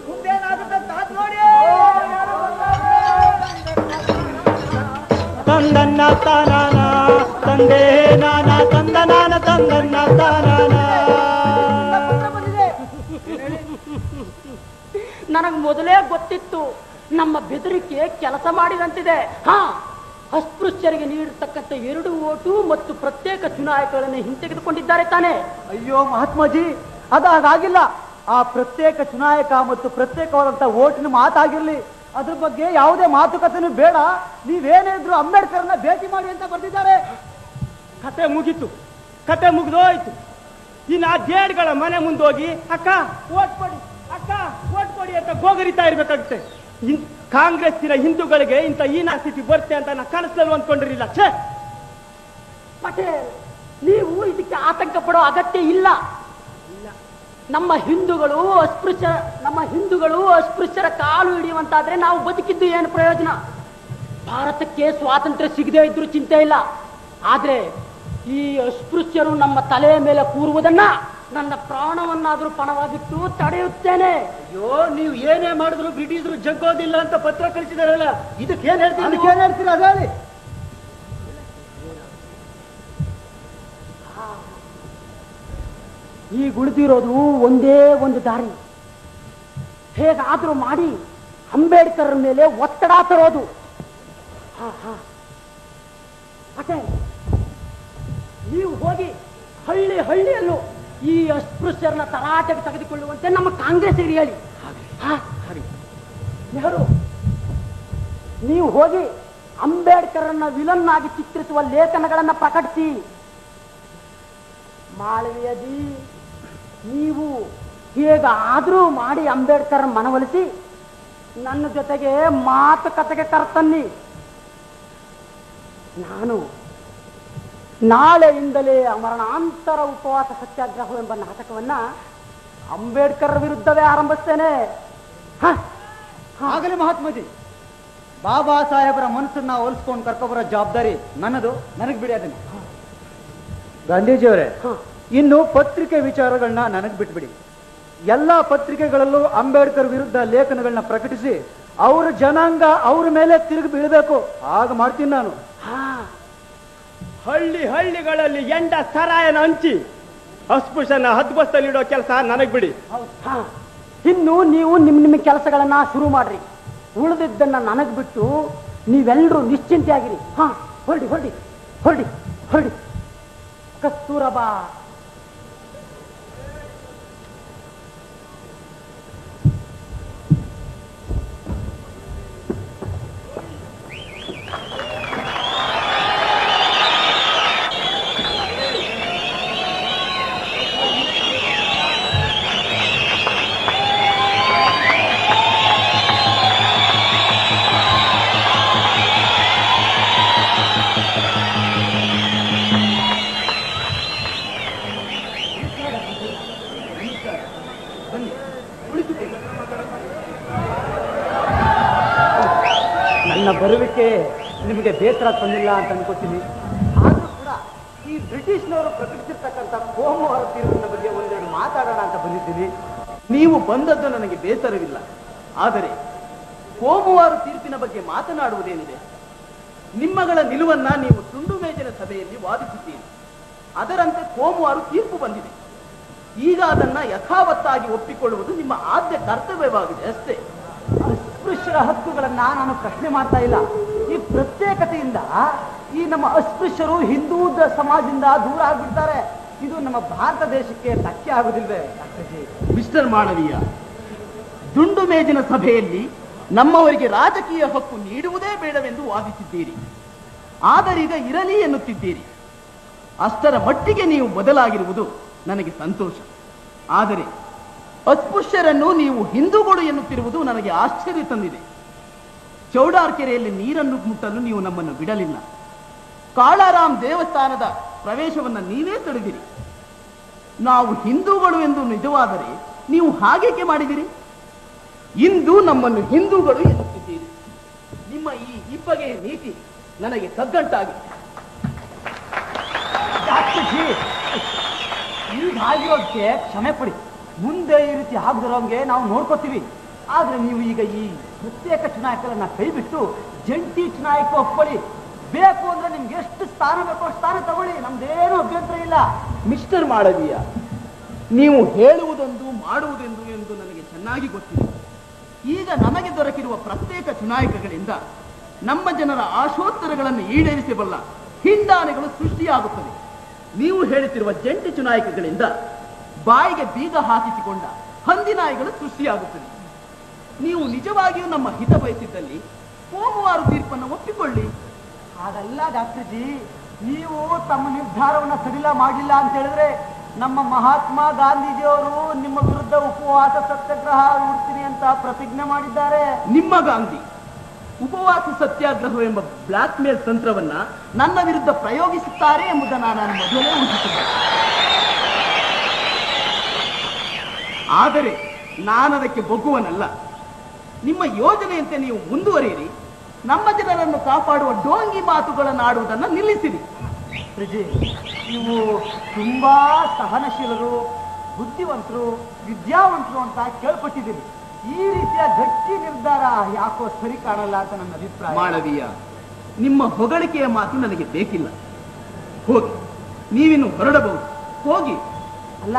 ಮುಂದೇನಾಗುತ್ತೆ ನೋಡಿ. ತಂದನ್ನ ತಾನಾನ ತಂದೆ ನಾನ ತಂದನಾನ ತಂದನ್ನ ತಾನಾನ. ನನಗೆ ಮೊದಲೇ ಗೊತ್ತಿತ್ತು ನಮ್ಮ ಬೆದರಿಕೆ ಕೆಲಸ ಮಾಡಿದಂತಿದೆ. ಅಸ್ಪೃಶ್ಯರಿಗೆ ನೀಡಿರ್ತಕ್ಕಂಥ 2 ಓಟು ಮತ್ತು ಪ್ರತ್ಯೇಕ ಚುನಾಯಕಗಳನ್ನು ಹಿಂತೆಗೆದುಕೊಂಡಿದ್ದಾರೆ ತಾನೆ? ಅಯ್ಯೋ ಮಹಾತ್ಮಾಜಿ, ಅದಾಗಿಲ್ಲ. ಆ ಪ್ರತ್ಯೇಕ ಚುನಾಯಕ ಮತ್ತು ಪ್ರತ್ಯೇಕವಾದಂತ ಓಟಿನ ಮಾತಾಗಿರ್ಲಿ, ಅದ್ರ ಬಗ್ಗೆ ಯಾವುದೇ ಮಾತುಕತೆನೂ ಬೇಡ. ನೀವೇನಿದ್ರು ಅಂಬೇಡ್ಕರ್ನ ಭೇಟಿ ಮಾಡಿ ಅಂತ ಬರ್ತಿದ್ದಾರೆ. ಕತೆ ಮುಗೀತು, ಕತೆ ಮುಗಿದೋಯ್ತು. ಇನ್ನು ಆ ಜೇಡ್ಗಳ ಮನೆ ಮುಂದೋಗಿ ಅಕ್ಕ ಓಟ್ ಕೊಡಿ, ಅಕ್ಕ ಓಟ್ ಕೊಡಿ ಅಂತ ಗೋಗರಿತಾ ಇರ್ಬೇಕಾಗುತ್ತೆ. ಕಾಂಗ್ರೆಸ್ಸಿನ ಹಿಂದೂಗಳಿಗೆ ಇಂಥ ಸ್ಥಿತಿ ಬರುತ್ತೆ ಅಂತ ನಾ ಕನಸಲ್ಲಿ ಅಂದ್ಕೊಂಡಿರಲಿಲ್ಲ. ಪಟೇಲ್, ನೀವು ಇದಕ್ಕೆ ಆತಂಕ ಪಡೋ ಅಗತ್ಯ ಇಲ್ಲ. ನಮ್ಮ ಹಿಂದೂಗಳು ಅಸ್ಪೃಶ್ಯರ ಕಾಲು ಹಿಡಿಯುವಂತಾದ್ರೆ ನಾವು ಬದುಕಿದ್ದು ಏನು ಪ್ರಯೋಜನ? ಭಾರತಕ್ಕೆ ಸ್ವಾತಂತ್ರ್ಯ ಸಿಗದೇ ಇದ್ರೂ ಚಿಂತೆ ಇಲ್ಲ. ಆದ್ರೆ ಈ ಅಸ್ಪೃಶ್ಯರು ನಮ್ಮ ತಲೆಯ ಮೇಲೆ ಕೂರುವುದನ್ನ ನನ್ನ ಪ್ರಾಣವನ್ನಾದ್ರೂ ಪಣವಾಗಿಟ್ಟು ತಡೆಯುತ್ತೇನೆ. ಅಯ್ಯೋ, ನೀವು ಏನೇ ಮಾಡಿದ್ರು ಬ್ರಿಟಿಷರು ಜಗ್ಗೋದಿಲ್ಲ ಅಂತ ಪತ್ರ ಕಳಿಸಿದಾರಲ್ಲ, ಇದಕ್ಕೆ ಏನ್ ಹೇಳ್ತೀರಾ? ಅದ ಹೇಳಿ. ಈ ಉಳಿದಿರೋದು ಒಂದೇ ಒಂದು ದಾರಿ. ಹೇಗಾದ್ರೂ ಮಾಡಿ ಅಂಬೇಡ್ಕರ್ ಮೇಲೆ ಒತ್ತಡ ತರೋದು. ಪಟೇಲ್, ನೀವು ಹೋಗಿ ಹಳ್ಳಿಯಲ್ಲೂ ಈ ಅಸ್ಪೃಶ್ಯರನ್ನ ತರಾಟೆಗೆ ತೆಗೆದುಕೊಳ್ಳುವಂತೆ ನಮ್ಮ ಕಾಂಗ್ರೆಸ್ಸಿಗೆ ಹೇಳಿ. ನೆಹರು, ನೀವು ಹೋಗಿ ಅಂಬೇಡ್ಕರನ್ನ ವಿಲನ್ ಆಗಿ ಚಿತ್ರಿಸುವ ಲೇಖನಗಳನ್ನ ಪ್ರಕಟಿಸಿ. ಮಾಳವಿಯಾಜಿ, ನೀವು ಹೇಗಾದ್ರೂ ಮಾಡಿ ಅಂಬೇಡ್ಕರ್ ಮನವೊಲಿಸಿ ನನ್ನ ಜೊತೆಗೆ ಮಾತುಕತೆಗೆ ಕರ್ತನ್ನಿ. ನಾನು ನಾಳೆಯಿಂದಲೇ ಮರಣಾಂತರ ಉಪವಾಸ ಸತ್ಯಾಗ್ರಹವೆಂಬ ನಾಟಕವನ್ನ ಅಂಬೇಡ್ಕರ್ ವಿರುದ್ಧವೇ ಆರಂಭಿಸ್ತೇನೆ. ಆಗಲೇ ಮಹಾತ್ಮಾಜಿ, ಬಾಬಾ ಸಾಹೇಬರ ಮನಸ್ಸನ್ನ ಹೋಲಿಸ್ಕೊಂಡು ಕರ್ಕೊಬರೋ ಜವಾಬ್ದಾರಿ ನನ್ನದು. ನನಗ್ ಬಿಡಿ ಅದನ್ನ. ಗಾಂಧೀಜಿಯವರೇ, ಇನ್ನು ಪತ್ರಿಕೆ ವಿಚಾರಗಳನ್ನ ನನಗ್ ಬಿಟ್ಬಿಡಿ. ಎಲ್ಲಾ ಪತ್ರಿಕೆಗಳಲ್ಲೂ ಅಂಬೇಡ್ಕರ್ ವಿರುದ್ಧ ಲೇಖನಗಳನ್ನ ಪ್ರಕಟಿಸಿ ಅವ್ರ ಜನಾಂಗ ಅವ್ರ ಮೇಲೆ ತಿರುಗಿ ಬೀಳ್ಬೇಕು, ಆಗ ಮಾಡ್ತೀನಿ ನಾನು. ಹಳ್ಳಿಗಳಲ್ಲಿ ಎಂಡ ಸರಾಯನ ಹಂಚಿ ಅಸ್ಪೃಶ್ಯನ ಹದ್ಬಸ್ತಲ್ಲಿಡೋ ಕೆಲಸ ನನಗ್ ಬಿಡಿ. ಇನ್ನು ನೀವು ನಿಮ್ಮ ಕೆಲಸಗಳನ್ನ ಶುರು ಮಾಡ್ರಿ. ಉಳಿದಿದ್ದನ್ನ ನನಗ್ ಬಿಟ್ಟು ನೀವೆಲ್ಲರೂ ನಿಶ್ಚಿಂತೆಯಾಗಿರಿ. ಹೊರಡಿ ಹೊರಡಿ ಹೊರಡಿ ಹೊರಡಿ. ಕಸ್ತೂರಬಾ, ನನ್ನ ಬರುವಿಕೆ ನಿಮಗೆ ಬೇಸರ ತಂದಿಲ್ಲ ಅಂತ ಅನ್ಕೋತೀನಿ. ಆದ್ರೂ ಕೂಡ ಈ ಬ್ರಿಟಿಷ್ನವರು ಪ್ರಕಟಿಸಿರ್ತಕ್ಕಂಥ ಕೋಮುವಾರ ತೀರ್ಪಿನ ಬಗ್ಗೆ ಒಂದೆರಡು ಮಾತಾಡೋಣ ಅಂತ ಬಂದಿದ್ದೀನಿ. ನೀವು ಬಂದದ್ದು ನನಗೆ ಬೇಸರವಿಲ್ಲ. ಆದರೆ ಕೋಮುವಾರ ತೀರ್ಪಿನ ಬಗ್ಗೆ ಮಾತನಾಡುವುದೇನಿದೆ? ನಿಮ್ಮಗಳ ನಿಲುವನ್ನ ನೀವು ತುಂಡು ಮೇಜಿನ ಸಭೆಯಲ್ಲಿ ವಾದಿಸಿದ್ದೀರಿ. ಅದರಂತೆ ಕೋಮುವಾರ ತೀರ್ಪು ಬಂದಿದೆ. ಈಗ ಅದನ್ನ ಯಥಾವತ್ತಾಗಿ ಒಪ್ಪಿಕೊಳ್ಳುವುದು ನಿಮ್ಮ ಆದ್ಯ ಕರ್ತವ್ಯವಾಗಿದೆ ಅಷ್ಟೇ. ಅಸ್ಪೃಶ್ಯರ ಹಕ್ಕುಗಳನ್ನ ನಾನು ಪ್ರಶ್ನೆ ಮಾಡ್ತಾ ಇಲ್ಲ. ಈ ಪ್ರತ್ಯೇಕತೆಯಿಂದ ಈ ನಮ್ಮ ಅಸ್ಪೃಶ್ಯರು ಹಿಂದೂ ಸಮಾಜದಿಂದ ದೂರ ಆಗ್ಬಿಡ್ತಾರೆ. ಇದು ನಮ್ಮ ಭಾರತ ದೇಶಕ್ಕೆ ಧಕ್ಕೆ ಆಗುದಿಲ್ವೇ ಡಾಕ್ಟರ್ಜಿ? ಮಿಸ್ಟರ್ ಮಾಳವೀಯ, ದುಂಡು ಮೇಜಿನ ಸಭೆಯಲ್ಲಿ ನಮ್ಮವರಿಗೆ ರಾಜಕೀಯ ಹಕ್ಕು ನೀಡುವುದೇ ಬೇಡವೆಂದು ವಾದಿಸಿದ್ದೀರಿ. ಆದರೀಗ ಇರಲಿ ಎನ್ನುತ್ತಿದ್ದೀರಿ. ಅಷ್ಟರ ಮಟ್ಟಿಗೆ ನೀವು ಬದಲಾಗಿರುವುದು ನನಗೆ ಸಂತೋಷ. ಆದರೆ ಅಸ್ಪೃಶ್ಯರನ್ನು ನೀವು ಹಿಂದೂಗಳು ಎನ್ನುತ್ತಿರುವುದು ನನಗೆ ಆಶ್ಚರ್ಯ ತಂದಿದೆ. ಚೌಡಾರ್ ಕೆರೆಯಲ್ಲಿ ನೀರನ್ನು ಮುಟ್ಟಲು ನೀವು ನಮ್ಮನ್ನು ಬಿಡಲಿಲ್ಲ. ಕಾಳಾರಾಮ್ ದೇವಸ್ಥಾನದ ಪ್ರವೇಶವನ್ನು ನೀವೇ ತಡೆದಿರಿ. ನಾವು ಹಿಂದೂಗಳು ಎಂದು ನಿಜವಾದರೆ ನೀವು ಹಾಗೇಕೆ ಮಾಡಿದಿರಿ? ಇಂದು ನಮ್ಮನ್ನು ಹಿಂದೂಗಳು ಎನ್ನುತ್ತಿದ್ದೀರಿ. ನಿಮ್ಮ ಈ ಇಬ್ಬಗೆಯ ನೀತಿ ನನಗೆ ಕಗ್ಗಂಟಾಗಿದೆ. ಡಾಕ್ಟರ್ಜಿ, ಈಗ ಆಗಿರೋದಕ್ಕೆ ಕ್ಷಮೆ ಪಡಿ. ಮುಂದೆ ಈ ರೀತಿ ಆಗದಿರೋಂಗೆ ನಾವು ನೋಡ್ಕೋತೀವಿ. ಆದ್ರೆ ನೀವು ಈಗ ಈ ಪ್ರತ್ಯೇಕ ಚುನಾಯಕರನ್ನ ಕೈ ಬಿಟ್ಟು ಜಂಟಿ ಚುನಾಯಕ ಒಪ್ಕೊಳ್ಳಿ. ಬೇಕು ಅಂದ್ರೆ ನಿಮ್ಗೆ ಎಷ್ಟು ಸ್ಥಾನ ಬೇಕೋ ಸ್ಥಾನ ತಗೊಳ್ಳಿ, ನಮ್ದೇನು ಅಭ್ಯಂತರ ಇಲ್ಲ. ಮಿಸ್ಟರ್ ಮಾಳವೀಯ, ನೀವು ಹೇಳುವುದೊಂದು ಮಾಡುವುದೆಂದು ಎಂದು ನನಗೆ ಚೆನ್ನಾಗಿ ಗೊತ್ತಿದೆ. ಈಗ ನಮಗೆ ದೊರಕಿರುವ ಪ್ರತ್ಯೇಕ ಚುನಾಯಕಗಳಿಂದ ನಮ್ಮ ಜನರ ಆಶೋತ್ತರಗಳನ್ನು ಈಡೇರಿಸಬಲ್ಲ ಹಿಂಡಾನೆಗಳು ಸೃಷ್ಟಿಯಾಗುತ್ತವೆ. ನೀವು ಹೇಳುತ್ತಿರುವ ಜಂಟಿ ಚುನಾಯಕಗಳಿಂದ ಬಾಯಿಗೆ ಬೀಗ ಹಾಕಿಸಿಕೊಂಡ ಹಂದಿನಾಯಿಗಳು ಸೃಷ್ಟಿಯಾಗುತ್ತದೆ. ನೀವು ನಿಜವಾಗಿಯೂ ನಮ್ಮ ಹಿತ ಬಯಸಿದ್ದಲ್ಲಿ ಕೋಮುವಾರ ತೀರ್ಪನ್ನು ಒಪ್ಪಿಕೊಳ್ಳಿ. ಹಾಗಲ್ಲ ಡಾಕ್ಟರ್ಜಿ, ನೀವು ತಮ್ಮ ನಿರ್ಧಾರವನ್ನ ಸಡಿಲ ಮಾಡಲಿಲ್ಲ ಅಂತ ಹೇಳಿದ್ರೆ ನಮ್ಮ ಮಹಾತ್ಮ ಗಾಂಧೀಜಿಯವರು ನಿಮ್ಮ ವಿರುದ್ಧ ಉಪವಾಸ ಸತ್ಯಾಗ್ರಹ ಹೂಡ್ತೀನಿ ಅಂತ ಪ್ರತಿಜ್ಞೆ ಮಾಡಿದ್ದಾರೆ. ನಿಮ್ಮ ಗಾಂಧಿ ಉಪವಾಸ ಸತ್ಯಾಗ್ರಹವೆಂಬ ಬ್ಲಾಕ್ ಮೇಲ್ ತಂತ್ರವನ್ನ ನನ್ನ ವಿರುದ್ಧ ಪ್ರಯೋಗಿಸುತ್ತಾರೆ ಎಂಬುದನ್ನು ನಾನು ಮೊದಲೇ ಊಹಿಸಿದ್ದೆ. ಆದರೆ ನಾನದಕ್ಕೆ ಬೊಗ್ಗುವನಲ್ಲ. ನಿಮ್ಮ ಯೋಜನೆಯಂತೆ ನೀವು ಮುಂದುವರಿಯಿರಿ. ನಮ್ಮ ಜನರನ್ನು ಕಾಪಾಡುವ ಡೋಂಗಿ ಮಾತುಗಳನ್ನು ಆಡುವುದನ್ನು ನಿಲ್ಲಿಸಿರಿ. ನೀವು ತುಂಬಾ ಸಹನಶೀಲರು, ಬುದ್ಧಿವಂತರು, ವಿದ್ಯಾವಂತರು ಅಂತ ಕೇಳ್ಪಟ್ಟಿದ್ದೀರಿ. ಈ ರೀತಿಯ ಗಟ್ಟಿ ನಿರ್ಧಾರ ಯಾಕೋ ಸರಿ ಕಾಣಲ್ಲ ಅಂತ ನನ್ನ ಅಭಿಪ್ರಾಯ. ಮಾಳವೀಯ, ನಿಮ್ಮ ಹೊಗಳಿಕೆಯ ಮಾತು ನನಗೆ ಬೇಕಿಲ್ಲ. ಹೋಗಿ, ನೀವಿನ್ನು ಹೊರಡಬಹುದು. ಹೋಗಿ. ಅಲ್ಲ,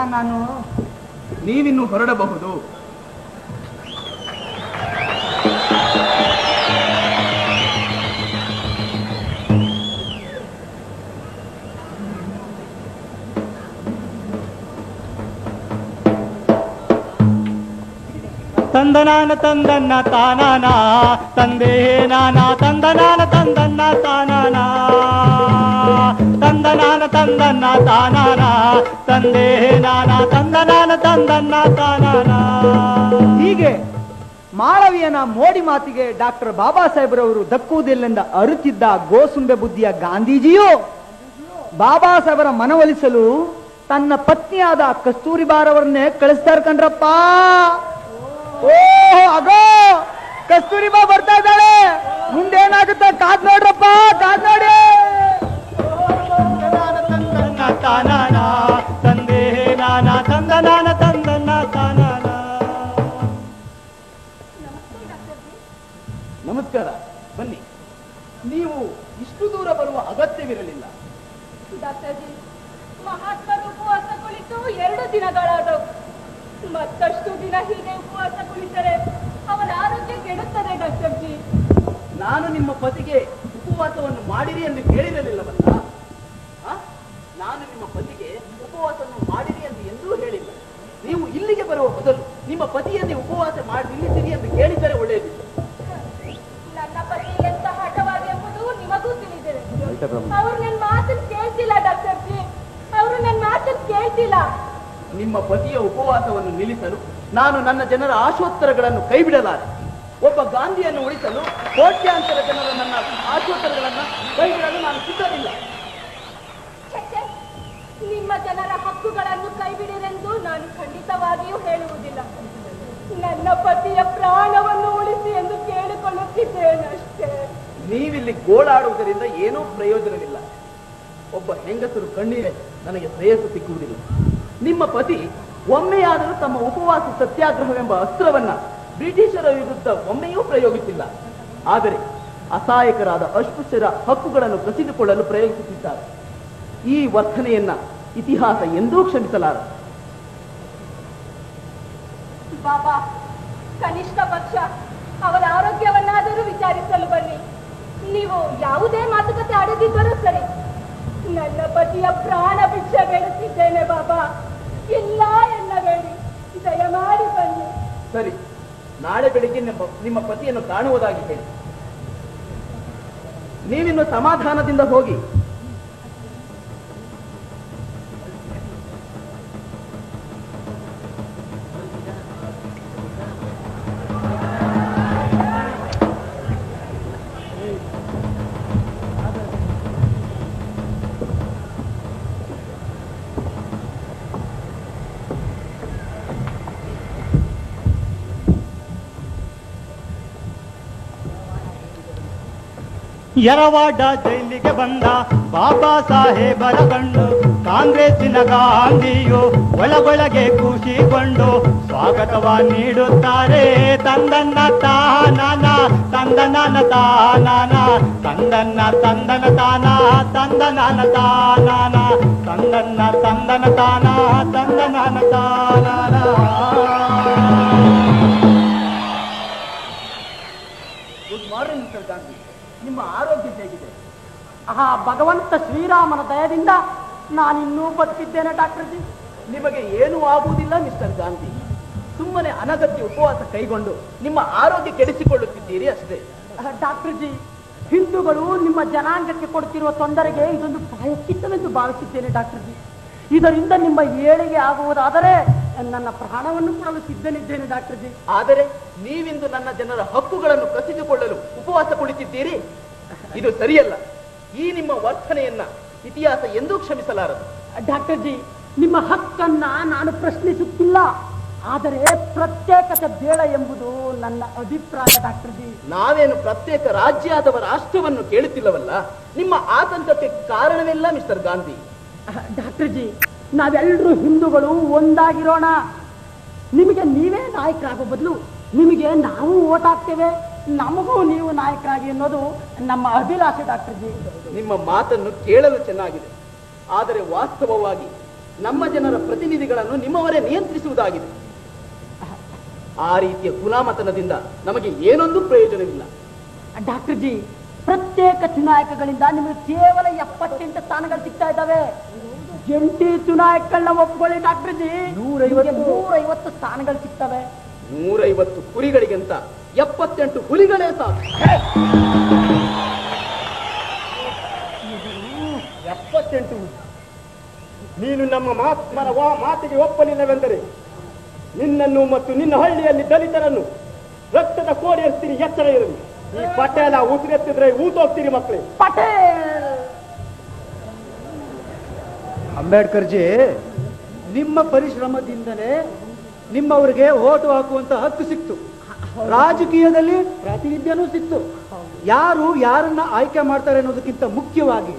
ನೀವಿನ್ನು ಹೊರಡಬಹುದು. ತಂದನಾನ ತಂದನ್ನ ತಾನಾನ ತಂದೆ ನಾನ ತಂದನಾನ ತಂದನ್ನ ತಾನಾನ ತಂದನಾನ ತಂದನ್ನ ತಾನಾನ ತಂದೆ ನಾನ ತಂದನಾನ ತಂದನ್ನ ತಾನಾನ. ಹೀಗೆ ಮಾಳವಿಯನ ಮೋಡಿ ಮಾತಿಗೆ ಡಾಕ್ಟರ್ ಬಾಬಾ ಸಾಹೇಬ್ರವರು ದಕ್ಕುವುದಿಲ್ಲೆಂದ ಅರುತ್ತಿದ್ದ ಗೋಸುಂಬೆ ಬುದ್ಧಿಯ ಗಾಂಧೀಜಿಯು ಬಾಬಾ ಸಾಹೇಬರ ಮನವೊಲಿಸಲು ತನ್ನ ಪತ್ನಿಯಾದ ಕಸ್ತೂರಿಬಾರವರನ್ನೇ ಕಳಿಸ್ತಾರ ಕಣ್ರಪ್ಪ. ಓ ಅಗೋ, ಕಸ್ತೂರಿಬಾ ಬರ್ತಾ ಇದ್ದಾಳೆ. ಮುಂದೇನಾಗುತ್ತೆ ಕಾದ್ ನೋಡ್ರಪ್ಪ, ಕಾದ್ ನೋಡಿ. ತಾನಾನ ತಂದೆ ನಾನ ತಂದನಾನ ತಂದನ್ನ ತಾನಾನ. ತಿಳಿದಿರಲಿಲ್ಲ. ಡಾಕ್ಟರ್ಜಿ, ಮಹಾತ್ಮರು ಉಪವಾಸ ಕುಳಿತು 2 ದಿನಗಳಾದವು. ಮತ್ತಷ್ಟು ದಿನ ಹೀಗೆ ಉಪವಾಸ ಕುಳಿತರೆ ಅವನ ಆರೋಗ್ಯ ಕೆಡುತ್ತದೆ ಡಾಕ್ಟರ್ಜಿ. ನಾನು ನಿಮ್ಮ ಪತಿಗೆ ಉಪವಾಸವನ್ನು ಮಾಡಿರಿ ಎಂದು ಹೇಳಿರಲಿಲ್ಲವಲ್ಲ? ನಾನು ನಿಮ್ಮ ಪತಿಗೆ ಉಪವಾಸವನ್ನು ಮಾಡಿರಿ ಎಂದು ಎಂದೂ ಹೇಳಿಲ್ಲ. ನೀವು ಇಲ್ಲಿಗೆ ಬರುವ ಬದಲು ನಿಮ್ಮ ಪತಿಯನ್ನೇ ಉಪವಾಸ ಮಾಡಿ ನಿಲ್ಲಿಸಿರಿ ಎಂದು ಹೇಳಿದರೆ ಒಳ್ಳೆಯದಿತ್ತು. ನನ್ನ ಪತಿ ಎಂತ ಹಠವಾದಿ ಎಂಬುದು ನಿಮಗೂ ತಿಳಿದಿದೆ. ಅವರು ನನ್ನ ಮಾತನ್ನು ಕೇಳ್ತಿಲ್ಲ ಡಾಕ್ಟರ್ಜಿ, ಅವರು ನನ್ನ ಮಾತನ್ನು ಕೇಳ್ತಿಲ್ಲ. ನಿಮ್ಮ ಪತಿಯ ಉಪವಾಸವನ್ನು ನಿಲ್ಲಿಸಲು ನಾನು ನನ್ನ ಜನರ ಆಶೋತ್ತರಗಳನ್ನು ಕೈಬಿಡಲಾರೆ. ಒಬ್ಬ ಗಾಂಧಿಯನ್ನು ಉಳಿಸಲು ಕೋಟ್ಯಾಂತರ ಜನರ ನನ್ನ ಆಶೋತ್ತರಗಳನ್ನು ಕೈಬಿಡಲು ನಾನು ಸಿದ್ಧವಿಲ್ಲ. ನಿಮ್ಮ ಜನರ ಹಕ್ಕುಗಳನ್ನು ಕೈಬಿಡಿರೆಂದು ನಾನು ಖಂಡಿತವಾಗಿಯೂ ಹೇಳುವುದಿಲ್ಲ. ನನ್ನ ಪತಿಯ ಪ್ರಾಣವನ್ನು ಉಳಿಸಿ ಎಂದು ಕೇಳಿಕೊಳ್ಳುತ್ತಿದ್ದೇನಷ್ಟೇ. ನೀವಿಲ್ಲಿ ಗೋಳಾಡುವುದರಿಂದ ಏನೂ ಪ್ರಯೋಜನವಿಲ್ಲ. ಒಬ್ಬ ಹೆಂಗಸರು ಕಣ್ಣೀರೇ ನನಗೆ ಶ್ರೇಯಸ್ಸು ಸಿಕ್ಕುವುದಿಲ್ಲ. ನಿಮ್ಮ ಪತಿ ಒಮ್ಮೆಯಾದರೂ ತಮ್ಮ ಉಪವಾಸ ಸತ್ಯಾಗ್ರಹವೆಂಬ ಅಸ್ತ್ರವನ್ನ ಬ್ರಿಟಿಷರ ವಿರುದ್ಧ ಒಮ್ಮೆಯೂ ಪ್ರಯೋಗಿಸಿಲ್ಲ. ಆದರೆ ಅಸಹಾಯಕರಾದ ಅಸ್ಪೃಶ್ಯರ ಹಕ್ಕುಗಳನ್ನು ಕಸಿದುಕೊಳ್ಳಲು ಪ್ರಯತ್ನಿಸುತ್ತಿದ್ದಾರೆ. ಈ ವರ್ತನೆಯನ್ನ ಇತಿಹಾಸ ಎಂದೂ ಕ್ಷಮಿಸಲಾರ. ಬಾಬಾ, ಕನಿಷ್ಠ ಪಕ್ಷ ಅವರ ಆರೋಗ್ಯವನ್ನಾದರೂ ವಿಚಾರಿಸಲು ಬನ್ನಿ. ನೀವು ಯಾವುದೇ ಮಾತುಕತೆ ಆಡದಿದ್ದರೂ ಸರಿ, ನನ್ನ ಪತಿಯ ಪ್ರಾಣ ಭಿಕ್ಷೆ ಬೇಡುತ್ತಿದ್ದೇನೆ ಬಾಬಾ. ಇಲ್ಲ ಎನ್ನಬೇಡಿ, ದಯಮಾಡಿ ಬನ್ನಿ. ಸರಿ, ನಾಳೆ ಬೆಳಿಗ್ಗೆ ನಿಮ್ಮ ಪತಿಯನ್ನು ಕಾಣುವುದಾಗಿ ಹೇಳಿ. ನೀವಿನ್ನು ಸಮಾಧಾನದಿಂದ ಹೋಗಿ. ಯರವಾಡ ಜೈಲಿಗೆ ಬಂದ ಬಾಬಾ ಸಾಹೇಬರ ಕಂಡು ಕಾಂಗ್ರೆಸ್ಸಿನ ಗಾಂಧಿಯು ಒಳಗೊಳಗೆ ಖುಷಿಗೊಂಡು ಸ್ವಾಗತವ ನೀಡುತ್ತಾರೆ. ತಂದನ್ನ ತಾನಾನ ತಂದನಾನ ತಾನಾನ ತಂದನ್ನ ತಂದನ ತಾನ ತಂದನಾನ ತಾನಾನ ತಂದನ್ನ ತಂದನ ತಾನ ತಂದನಾನ ತಾನಾನ. Good morning mister Gandhi. ನಿಮ್ಮ ಆರೋಗ್ಯ ಹೇಗಿದೆ? ಆ ಭಗವಂತ ಶ್ರೀರಾಮನ ದಯದಿಂದ ನಾನಿನ್ನೂ ಬದುಕಿದ್ದೇನೆ ಡಾಕ್ಟರ್ಜಿ. ನಿಮಗೆ ಏನೂ ಆಗುವುದಿಲ್ಲ ಮಿಸ್ಟರ್ ಗಾಂಧಿ. ಸುಮ್ಮನೆ ಅನಗತ್ಯ ಉಪವಾಸ ಕೈಗೊಂಡು ನಿಮ್ಮ ಆರೋಗ್ಯ ಕೆಡಿಸಿಕೊಳ್ಳುತ್ತಿದ್ದೀರಿ ಅಷ್ಟೇ. ಡಾಕ್ಟರ್ಜಿ, ಹಿಂದೂಗಳು ನಿಮ್ಮ ಜನಾಂಗಕ್ಕೆ ಕೊಡ್ತಿರುವ ತೊಂದರೆಗೆ ಇದೊಂದು ಪ್ರಾಯಶ್ಚಿತ್ತವೆಂದು ಭಾವಿಸಿದ್ದೇನೆ ಡಾಕ್ಟರ್ಜಿ. ಇದರಿಂದ ನಿಮ್ಮ ಏಳಿಗೆ ಆಗುವುದಾದರೆ ನನ್ನ ಪ್ರಾಣವನ್ನು ಕೊಡಲು ಸಿದ್ಧನಿದ್ದೇನೆ ಡಾಕ್ಟರ್ಜಿ. ಆದರೆ ನೀವಿಂದು ನನ್ನ ಜನರ ಹಕ್ಕುಗಳನ್ನು ಕಸಿದುಕೊಳ್ಳಲು ಉಪವಾಸ ಕುಳಿತಿದ್ದೀರಿ. ಇದು ಸರಿಯಲ್ಲ. ಈ ನಿಮ್ಮ ವರ್ತನೆಯನ್ನ ಇತಿಹಾಸ ಎಂದೂ ಕ್ಷಮಿಸಲಾರದು. ಡಾಕ್ಟರ್ಜಿ, ನಿಮ್ಮ ಹಕ್ಕನ್ನ ನಾನು ಪ್ರಶ್ನಿಸುತ್ತಿಲ್ಲ. ಆದರೆ ಪ್ರತ್ಯೇಕತೆ ಬೇಡ ಎಂಬುದು ನನ್ನ ಅಭಿಪ್ರಾಯ ಡಾಕ್ಟರ್ಜಿ. ನಾವೇನು ಪ್ರತ್ಯೇಕ ರಾಜ್ಯ ಅಥವಾ ರಾಷ್ಟ್ರವನ್ನು ಕೇಳುತ್ತಿಲ್ಲವಲ್ಲ. ನಿಮ್ಮ ಆತಂಕಕ್ಕೆ ಕಾರಣವಿಲ್ಲ ಮಿಸ್ಟರ್ ಗಾಂಧಿ. ಡಾಕ್ಟರ್ಜಿ, ನಾವೆಲ್ಲರೂ ಹಿಂದೂಗಳು ಒಂದಾಗಿರೋಣ. ನಿಮಗೆ ನೀವೇ ನಾಯಕರಾಗೋ ಬದಲು ನಿಮಗೆ ನಾವು ಓಟ್ ಹಾಕ್ತೇವೆ, ನಮಗೂ ನೀವು ನಾಯಕರಾಗಿ ಅನ್ನೋದು ನಮ್ಮ ಅಭಿಲಾಷೆ ಡಾಕ್ಟರ್ಜಿ. ನಿಮ್ಮ ಮಾತನ್ನು ಕೇಳಲು ಚೆನ್ನಾಗಿದೆ. ಆದರೆ ವಾಸ್ತವವಾಗಿ ನಮ್ಮ ಜನರ ಪ್ರತಿನಿಧಿಗಳನ್ನು ನಿಮ್ಮವರೇ ನಿಯಂತ್ರಿಸುವುದಾಗಿದೆ. ಆ ರೀತಿಯ ಗುಲಾಮತನದಿಂದ ನಮಗೆ ಏನೊಂದು ಪ್ರಯೋಜನವಿಲ್ಲ. ಡಾಕ್ಟರ್ಜಿ, ಪ್ರತ್ಯೇಕ ಚುನಾಯಕಗಳಿಂದ ನಿಮಗೆ ಕೇವಲ 78 ಸ್ಥಾನಗಳು ಸಿಗ್ತಾ ಇದ್ದಾವೆ. ಜಂಟಿ ಚುನಾಯಕಗಳನ್ನ ಒಪ್ಕೊಳ್ಳಿ ಡಾಕ್ಟರ್ಜಿ, 150 ಸ್ಥಾನಗಳು ಸಿಗ್ತವೆ. 150 ಕುರಿಗಳಿಗಿಂತ 78 ಹುಲಿಗಳೇ ಸಾಕು. 78. ನೀನು ನಮ್ಮ ಮಹಾತ್ಮನ ಮಾತಿಗೆ ಒಪ್ಪಲಿಲ್ಲವೆಂದರೆ ನಿನ್ನನ್ನು ಮತ್ತು ನಿನ್ನ ಹಳ್ಳಿಯಲ್ಲಿ ದಲಿತರನ್ನು ರಕ್ತದ ಕೋಡಿ ಎರ್ತೀರಿ. ಎಚ್ಚರ ಇರಲಿ. ಈ ಪಟೇಲ ಉಸಿರೆತ್ತಿದ್ರೆ ಊತೋಗ್ತೀರಿ ಮಕ್ಕಳೇ. ಪಟೇಲ್ ಅಂಬೇಡ್ಕರ್ಜಿ, ನಿಮ್ಮ ಪರಿಶ್ರಮದಿಂದಲೇ ನಿಮ್ಮವರಿಗೆ ಓಟು ಹಾಕುವಂತ ಹಕ್ಕು ಸಿಕ್ತು. ರಾಜಕೀಯದಲ್ಲಿ ಪ್ರಾತಿನಿಧ್ಯನೂ ಸಿಕ್ತು. ಯಾರು ಯಾರನ್ನ ಆಯ್ಕೆ ಮಾಡ್ತಾರೆ ಅನ್ನೋದಕ್ಕಿಂತ ಮುಖ್ಯವಾಗಿ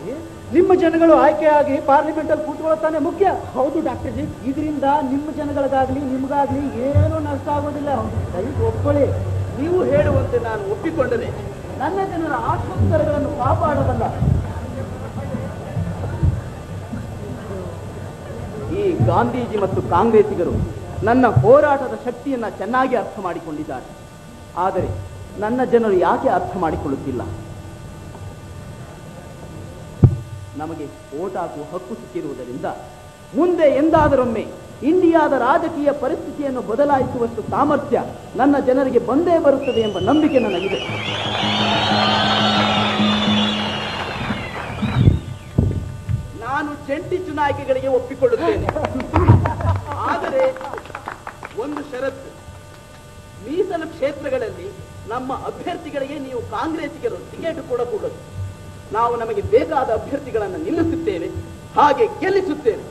ನಿಮ್ಮ ಜನಗಳು ಆಯ್ಕೆಯಾಗಿ ಪಾರ್ಲಿಮೆಂಟ್ ಅಲ್ಲಿ ಕೂತ್ಕೊಳ್ಳೋತಾನೆ ಮುಖ್ಯ. ಹೌದು ಡಾಕ್ಟರ್ಜಿ, ಇದರಿಂದ ನಿಮ್ಮ ಜನಗಳಿಗಾಗ್ಲಿ ನಿಮ್ಗಾಗ್ಲಿ ಏನೂ ನಷ್ಟ ಆಗೋದಿಲ್ಲ. ದಯವಿಟ್ಟು ಒಪ್ಕೊಳ್ಳಿ. ನೀವು ಹೇಳುವಂತೆ ನಾನು ಒಪ್ಪಿಕೊಂಡರೆ ನನ್ನ ಜನರ ಆಶೋತ್ತರಗಳನ್ನು ಕಾಪಾಡಬಲ್ಲ ಗಾಂಧೀಜಿ ಮತ್ತು ಕಾಂಗ್ರೆಸ್ಸಿಗರು ನನ್ನ ಹೋರಾಟದ ಶಕ್ತಿಯನ್ನ ಚೆನ್ನಾಗಿ ಅರ್ಥ ಮಾಡಿಕೊಂಡಿದ್ದಾರೆ. ಆದರೆ ನನ್ನ ಜನರು ಯಾಕೆ ಅರ್ಥ ಮಾಡಿಕೊಳ್ಳುತ್ತಿಲ್ಲ? ನಮಗೆ ಓಟ್ ಹಾಕುವ ಹಕ್ಕು ಸಿಕ್ಕಿರುವುದರಿಂದ ಮುಂದೆ ಎಂದಾದರೊಮ್ಮೆ ಇಂಡಿಯಾದ ರಾಜಕೀಯ ಪರಿಸ್ಥಿತಿಯನ್ನು ಬದಲಾಯಿಸುವಷ್ಟು ಸಾಮರ್ಥ್ಯ ನನ್ನ ಜನರಿಗೆ ಬಂದೇ ಬರುತ್ತದೆ ಎಂಬ ನಂಬಿಕೆ ನನಗಿದೆ. ನಾನು ಜಂಟಿ ಚುನಾಯಿಕೆಗಳಿಗೆ ಒಪ್ಪಿಕೊಳ್ಳುತ್ತೇನೆ. ಆದರೆ ಒಂದು ಷರತ್ತು, ಮೀಸಲು ಕ್ಷೇತ್ರಗಳಲ್ಲಿ ನಮ್ಮ ಅಭ್ಯರ್ಥಿಗಳಿಗೆ ನೀವು ಕಾಂಗ್ರೆಸ್ಸಿಗರು ಟಿಕೆಟ್ ಕೊಡಕೂಡದು. ನಾವು ನಮಗೆ ಬೇಕಾದ ಅಭ್ಯರ್ಥಿಗಳನ್ನು ನಿಲ್ಲಿಸುತ್ತೇವೆ, ಹಾಗೆ ಗೆಲ್ಲಿಸುತ್ತೇವೆ.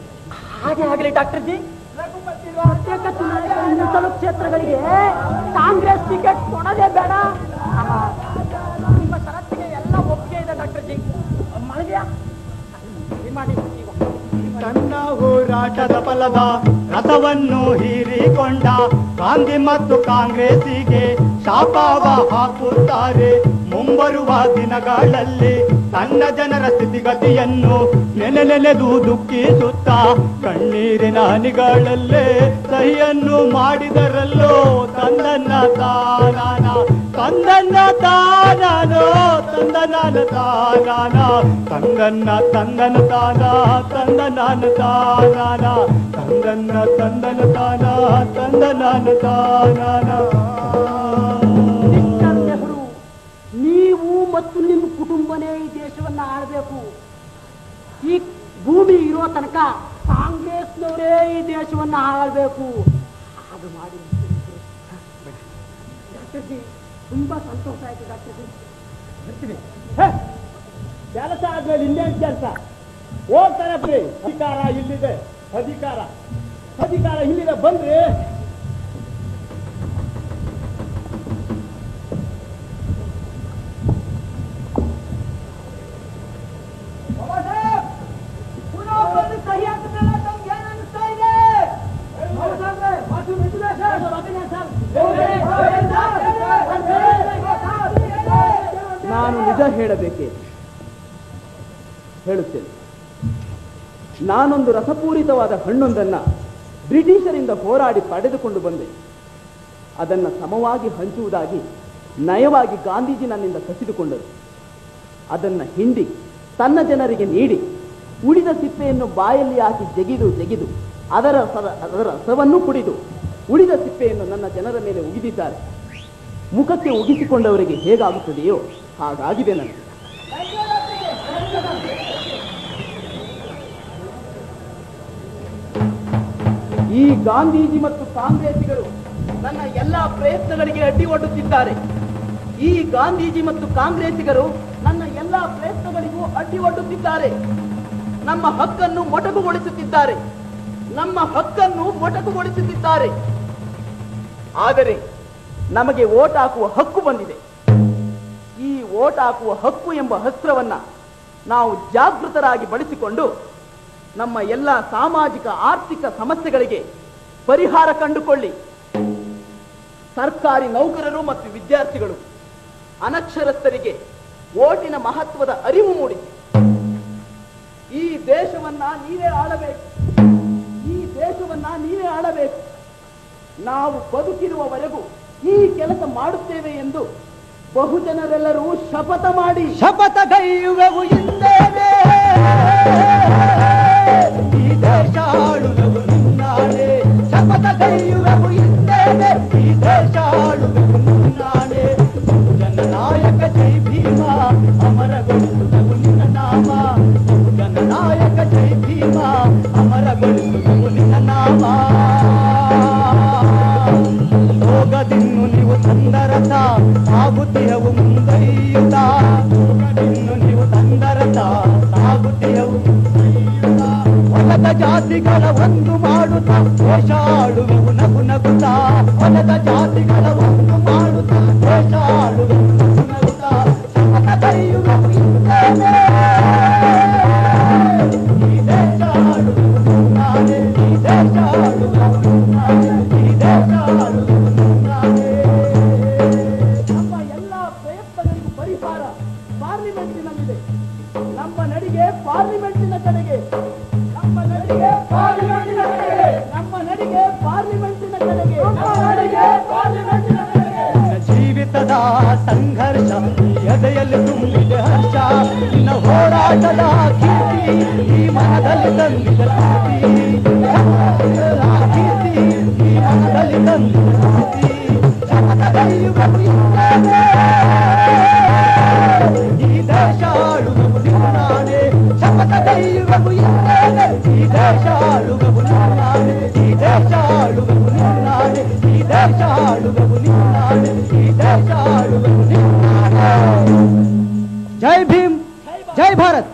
ಹಾಗೆ ಆಗಲಿ ಡಾಕ್ಟರ್ ಜಿ. ಪ್ರತ್ಯೇಕ ಚುನಾಯಿತ ಮೀಸಲು ಕ್ಷೇತ್ರಗಳಿಗೆ ಕಾಂಗ್ರೆಸ್ ಟಿಕೆಟ್ ಕೊಡೋದೇ ಬೇಡ. ನಿಮ್ಮ ಷರತ್ತಿಗೆ ಎಲ್ಲ ಒಪ್ಪಿಗೆ ಇದೆ ಡಾಕ್ಟರ್ ಜಿ. ಮಳೆಯ ಮಾಡಿ ತನ್ನ ಹೋರಾಟದ ಫಲದ ರಥವನ್ನು ಹೀರಿಕೊಂಡ ಗಾಂಧಿ ಮತ್ತು ಕಾಂಗ್ರೆಸ್ಸಿಗೆ ಶಾಪವ ಹಾಕುತ್ತಾರೆ. ಮುಂಬರುವ ದಿನಗಳಲ್ಲಿ ತನ್ನ ಜನರ ಸ್ಥಿತಿಗತಿಯನ್ನು ನೆನೆದು ದುಃಖಿಸುತ್ತಾ ಕಣ್ಣೀರಿನ ಹನಿಗಳಲ್ಲೇ ಸಹಿಯನ್ನು ಮಾಡಿದರಲ್ಲೋ ತಂದನ್ನ ತಾನಾನ ತಂದನ್ನ ತಾನಾನೋ ತಂದನಾನ ತಾನಾನ ತಂದನ್ನ ತಂದನ ತಾನ ತಂದನಾನ ತಾನಾನ ತಂದನ್ನ ತಂದನ ತಾನ ತಂದನಾನ ತಾನಾನ. ನೆಹರು, ನೀವು ಮತ್ತು ನಿಮ್ಮ ಕುಟುಂಬನೇ ಈ ದೇಶವನ್ನ ಆಳ್ಬೇಕು. ಈ ಭೂಮಿ ಇರೋ ತನಕ ಕಾಂಗ್ರೆಸ್ನವರೇ ಈ ದೇಶವನ್ನ ಆಳ್ಬೇಕು. ಅದು ಮಾಡಿ ಡಾಕ್ಟರ್ ಜಿ, ತುಂಬಾ ಸಂತೋಷ ಆಯ್ತು ಡಾಕ್ಟರ್ ಜಿ. ಬರ್ತೀವಿ. ಕೆಲಸ ಆದ್ಮೇಲೆ ಇನ್ನೇನು ಕೆಲಸ? ಹೋಗ್ತಾರೆ ಬಿಡಿ. ಅಧಿಕಾರ ಇಲ್ಲಿದೆ, ಅಧಿಕಾರ ಇಲ್ಲಿದೆ. ಬಂದ್ರಿ ನಾನು ನಿಜ ಹೇಳಬೇಕೆ? ಹೇಳುತ್ತೇನೆ. ನಾನೊಂದು ರಸಪೂರಿತವಾದ ಹಣ್ಣೊಂದನ್ನ ಬ್ರಿಟಿಷರಿಂದ ಹೋರಾಡಿ ಪಡೆದುಕೊಂಡು ಬಂದೆ. ಅದನ್ನು ಸಮವಾಗಿ ಹಂಚುವುದಾಗಿ ನಯವಾಗಿ ಗಾಂಧೀಜಿ ನನ್ನಿಂದ ಕಸಿದುಕೊಂಡರು. ಅದನ್ನು ಹಿಂಡಿ ತನ್ನ ಜನರಿಗೆ ನೀಡಿ ಉಳಿದ ಸಿಪ್ಪೆಯನ್ನು ಬಾಯಲ್ಲಿ ಹಾಕಿ ಜಗಿದು ಅದರ ರಸವನ್ನು ಕುಡಿದು ಉಳಿದ ಸಿಪ್ಪೆಯನ್ನು ನನ್ನ ಜನರ ಮೇಲೆ ಉಗಿದಿದ್ದಾರೆ. ಮುಖಕ್ಕೆ ಉಗಿಸಿಕೊಂಡವರಿಗೆ ಹೇಗಾಗುತ್ತದೆಯೋ ಹಾಗಾಗಿದೆ ನನಗೆ. ಈ ಗಾಂಧೀಜಿ ಮತ್ತು ಕಾಂಗ್ರೆಸ್ಸಿಗರು ನನ್ನ ಎಲ್ಲಾ ಪ್ರಯತ್ನಗಳಿಗೆ ಅಡ್ಡಿ ಒಡ್ಡುತ್ತಿದ್ದಾರೆ. ಈ ಗಾಂಧೀಜಿ ಮತ್ತು ಕಾಂಗ್ರೆಸ್ಸಿಗರು ನನ್ನ ಎಲ್ಲಾ ಪ್ರಯತ್ನಗಳಿಗೂ ಅಡ್ಡಿ ಒಡ್ಡುತ್ತಿದ್ದಾರೆ. ನಮ್ಮ ಹಕ್ಕನ್ನು ಮೊಟಕುಗೊಳಿಸುತ್ತಿದ್ದಾರೆ. ಆದರೆ ನಮಗೆ ಓಟ್ ಹಾಕುವ ಹಕ್ಕು ಬಂದಿದೆ. ಈ ಓಟ್ ಹಾಕುವ ಹಕ್ಕು ಎಂಬ ಅಸ್ತ್ರವನ್ನ ನಾವು ಜಾಗೃತರಾಗಿ ಬಳಸಿಕೊಂಡು ನಮ್ಮ ಎಲ್ಲ ಸಾಮಾಜಿಕ ಆರ್ಥಿಕ ಸಮಸ್ಯೆಗಳಿಗೆ ಪರಿಹಾರ ಕಂಡುಕೊಳ್ಳಿ. ಸರ್ಕಾರಿ ನೌಕರರು ಮತ್ತು ವಿದ್ಯಾರ್ಥಿಗಳು, ಅನಕ್ಷರಸ್ಥರಿಗೆ ಓಟಿನ ಮಹತ್ವದ ಅರಿವು ಮೂಡಿಸಿ. ಈ ದೇಶವನ್ನ ನೀವೇ ಆಳಬೇಕು. ನಾವು ಬದುಕಿರುವವರೆಗೂ ಈ ಕೆಲಸ ಮಾಡುತ್ತೇವೆ ಎಂದು ಬಹುಜನರೆಲ್ಲರೂ ಶಪಥ ಮಾಡಿ ಶಪಥಗೈಯುವೆವು ಎಂದೇನೆ. ಈ ದೇಶ ಆಳುವೆವು ನಿನ್ನಾಳೆ. ಶಪಥಗೈಯುವೆವು ಎಂದೇನೆ. ಈ ದೇಶ ಆಳುವೆವು ನಿನ್ನಾಳೆ. ಜನನಾಯಕ ಜೈ ಭೀಮ, ಅಮರಗೊಳಿಸುವೆವು ನಿನ್ನ ನಾಮ. ಜನನಾಯಕ ಜೈ ಭೀಮ, ಅಮರಗೊಳಿಸುವೆವು ನಿನ್ನ ನಾಮ. ಹೋಗದಿನ್ನು ನೀವು ತಂದರಥ ಸಾಗುತ್ತಿಯವು ಮುಂದೈಯುತ್ತ. ಹೋಗದಿನ್ನು ನೀವು ತಂದರಥ ಸಾಗುತ್ತಿಯವು ಮುಂದೈಯುತ್ತ. ಹೊಲದ ಜಾತಿಗಳ ಒಂದು ಮಾಡುತ್ತಾ ದೇಶ ಆಳುವೆವು ನಗು ನಗುತ್ತಾ. ಹೊಲದ ಜಾತಿಗಳ ಒಂದು ಮಾಡುತ್ತಾ ದೇಶ ಆಳುವೆವು ನಗು ನಗುತ್ತಾ. ಶಪಥ ಕೈಯುವೆವು ಇದ್ದೇನೆ. ಈ ದೇಶ ಆಳುವೆವು ನಾನೇ. ಈ ದೇಶ ಆಳುವೆವು ನಾನೇ. ಈ ದೇಶ ಆಳುವೆವು ನಾನೇ. ನಮ್ಮ ಎಲ್ಲಾ ಪ್ರಯತ್ನಗಳಿಗೂ ಪರಿಹಾರ ಪಾರ್ಲಿಮೆಂಟಿನಲ್ಲಿದೆ. ನಮ್ಮ ನಡಿಗೆ ಪಾರ್ಲಿಮೆಂಟಿನ ಕಡೆಗೆ. ದೇಶದ ಕೀರ್ತಿ ಈ ಮನದಲ್ಲಿ ತಂದಿದ ಕೀರ್ತಿ ಈ ಮನದಲ್ಲಿ ತಂದಿದ ಶಪಥಗೈಯುಗವು ಇಂದೇನೆ. ಈ ದೇಶ ಆಳುಗವು ನಿನ್ನಾನೆ, ಶಪಥಗೈಯುಗವು ಇಂದೇನೆ. ಈ ದೇಶ ಆಳುಗವು ನಿನ್ನಾನೆ, ಈ ದೇಶ ಆಳುಗವು ನಿನ್ನಾನೆ, ಈ ದೇಶ ಆಳುಗವು ನಿನ್ನಾನೆ, ಈ ದೇಶ ಆಳುಗವು ನಿನ್ನಾನೆ. ಜೈ ಭೀಮ್, ಜೈ ಭಾರತ್.